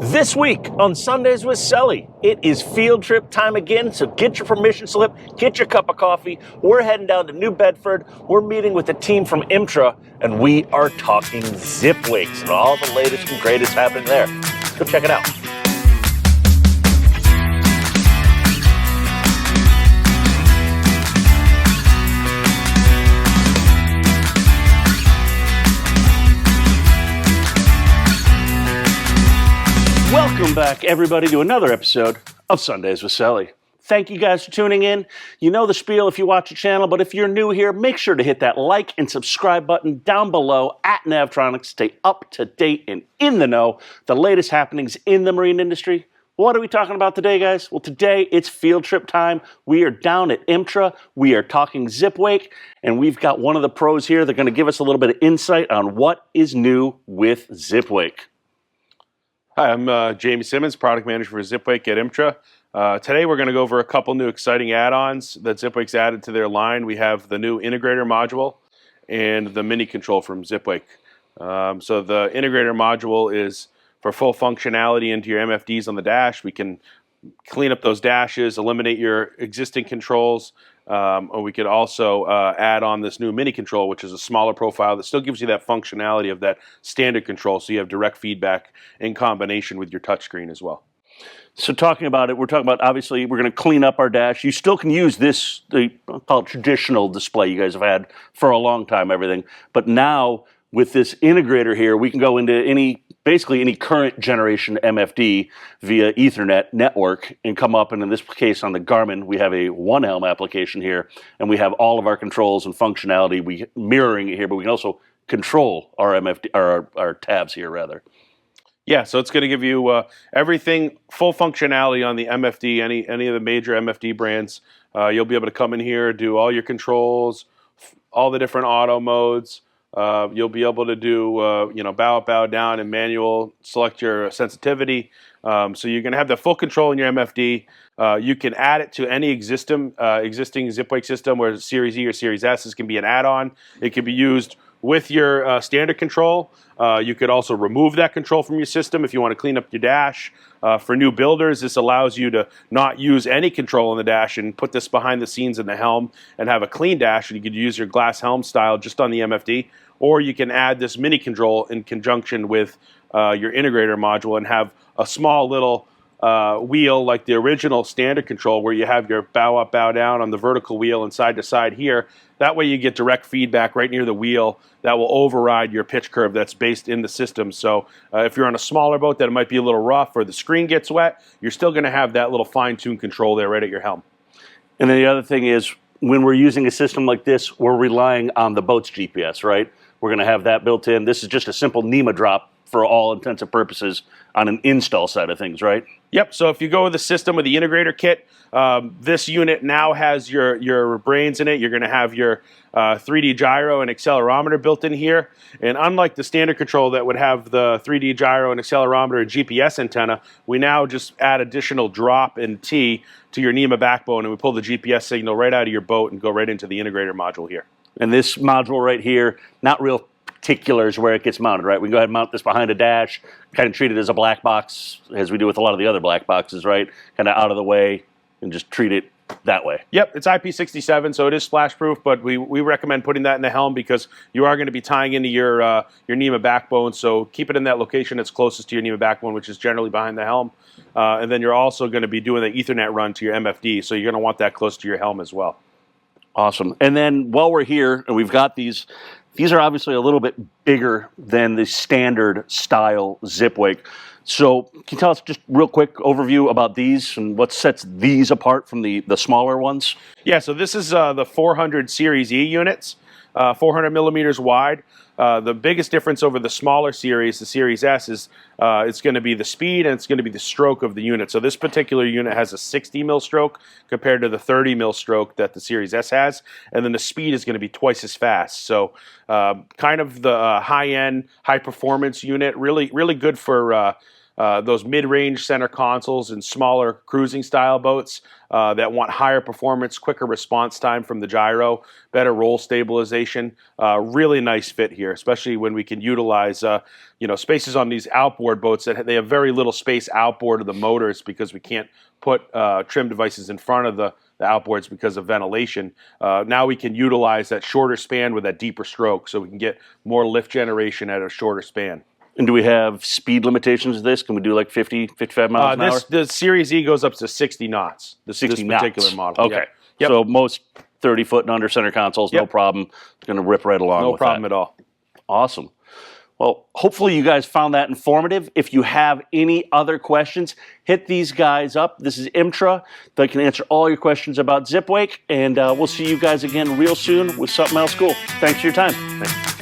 This week on Sundays with Sully, it is field trip time again, so get your permission slip, get your cup of coffee. We're heading down to New Bedford. We're meeting with the team from Imtra, and we are talking Zipwakes and all the latest and greatest happening there. Go check it out. Welcome back, everybody, to another episode of Sundays with Sully. Thank you guys for tuning in. You know the spiel if you watch the channel, but if you're new here, make sure to hit that like and subscribe button down below at Navtronics. Stay up to date and in the know, the latest happenings in the marine industry. What are we talking about today, guys? Well, today it's field trip time. We are down at Imtra. We are talking Zipwake, and we've got one of the pros here. They're going to give us a little bit of insight on what is new with Zipwake. Hi, I'm Jamie Simmons, product manager for Zipwake at Imtra. Today we're going to go over a couple new exciting add-ons that Zipwake's added to their line. We have the new Integrator module and the mini control from Zipwake. So the Integrator module is for full functionality into your MFDs on the dash. We can clean up those dashes, eliminate your existing controls, or we could also add on this new mini control, which is a smaller profile that still gives you that functionality of that standard control, so you have direct feedback in combination with your touchscreen as well. So talking about it, we're talking about, obviously, we're going to clean up our dash. You still can use this, I'll call it traditional display you guys have had for a long time, everything. But now, with this integrator here, we can go into basically any current generation MFD via Ethernet network and come up, and in this case on the Garmin, we have a one helm application here, and we have all of our controls and functionality, mirroring it here, but we can also control our MFD, our tabs here, rather. Yeah, so it's going to give you everything, full functionality on the MFD, any of the major MFD brands. You'll be able to come in here, do all your controls, all the different auto modes. You'll be able to do, bow up, bow down, and manual, select your sensitivity. So you're going to have the full control in your MFD. You can add it to any existing Zipwake system, where Series E or Series S. This can be an add-on. It can be used with your standard control. You could also remove that control from your system if you want to clean up your dash. For new builders, this allows you to not use any control on the dash and put this behind the scenes in the helm and have a clean dash, and you could use your glass helm style just on the MFD. Or you can add this mini control in conjunction with your integrator module and have a small little wheel like the original standard control, where you have your bow up, bow down on the vertical wheel and side to side here. That way you get direct feedback right near the wheel that will override your pitch curve that's based in the system. So if you're on a smaller boat that it might be a little rough or the screen gets wet, you're still going to have that little fine-tuned control there right at your helm. And then the other thing is, when we're using a system like this, we're relying on the boat's GPS, right? We're going to have that built in. This is just a simple NEMA drop for all intents and purposes on an install side of things, right? Yep, so if you go with the system with the integrator kit, this unit now has your brains in it. You're going to have your 3D gyro and accelerometer built in here. And unlike the standard control that would have the 3D gyro and accelerometer and GPS antenna, we now just add additional drop and T to your NEMA backbone, and we pull the GPS signal right out of your boat and go right into the integrator module here. And this module right here, not real particulars where it gets mounted, right? We can go ahead and mount this behind a dash, kind of treat it as a black box, as we do with a lot of the other black boxes, right? Kind of out of the way, and just treat it that way. Yep, it's IP67, so it is splash proof, but we recommend putting that in the helm because you are going to be tying into your NEMA backbone, so keep it in that location that's closest to your NEMA backbone, which is generally behind the helm. And then you're also going to be doing the Ethernet run to your MFD, so you're going to want that close to your helm as well. Awesome. And then while we're here, and we've got these are obviously a little bit bigger than the standard style Zipwake. So can you tell us just real quick overview about these and what sets these apart from the smaller ones? Yeah, so this is the 400 Series E units, 400 millimeters wide. The biggest difference over the smaller series, the Series S, is it's going to be the speed and it's going to be the stroke of the unit. So this particular unit has a 60 mil stroke compared to the 30 mil stroke that the Series S has, and then the speed is going to be twice as fast. So kind of the high-end, high-performance unit, really good for those mid-range center consoles and smaller cruising style boats that want higher performance, quicker response time from the gyro, better roll stabilization. Really nice fit here, especially when we can utilize spaces on these outboard boats that they have very little space outboard of the motors because we can't put trim devices in front of the outboards because of ventilation. Now we can utilize that shorter span with that deeper stroke so we can get more lift generation at a shorter span. And do we have speed limitations to this? Can we do like 50, 55 miles an hour? The Series E goes up to 60 knots. This particular model. Okay. Yep. So most 30-foot and under center consoles, no problem. It's going to rip right along with that. No problem at all. Awesome. Well, hopefully you guys found that informative. If you have any other questions, hit these guys up. This is Imtra. They can answer all your questions about Zipwake, and we'll see you guys again real soon with something else cool. Thanks for your time. Thanks.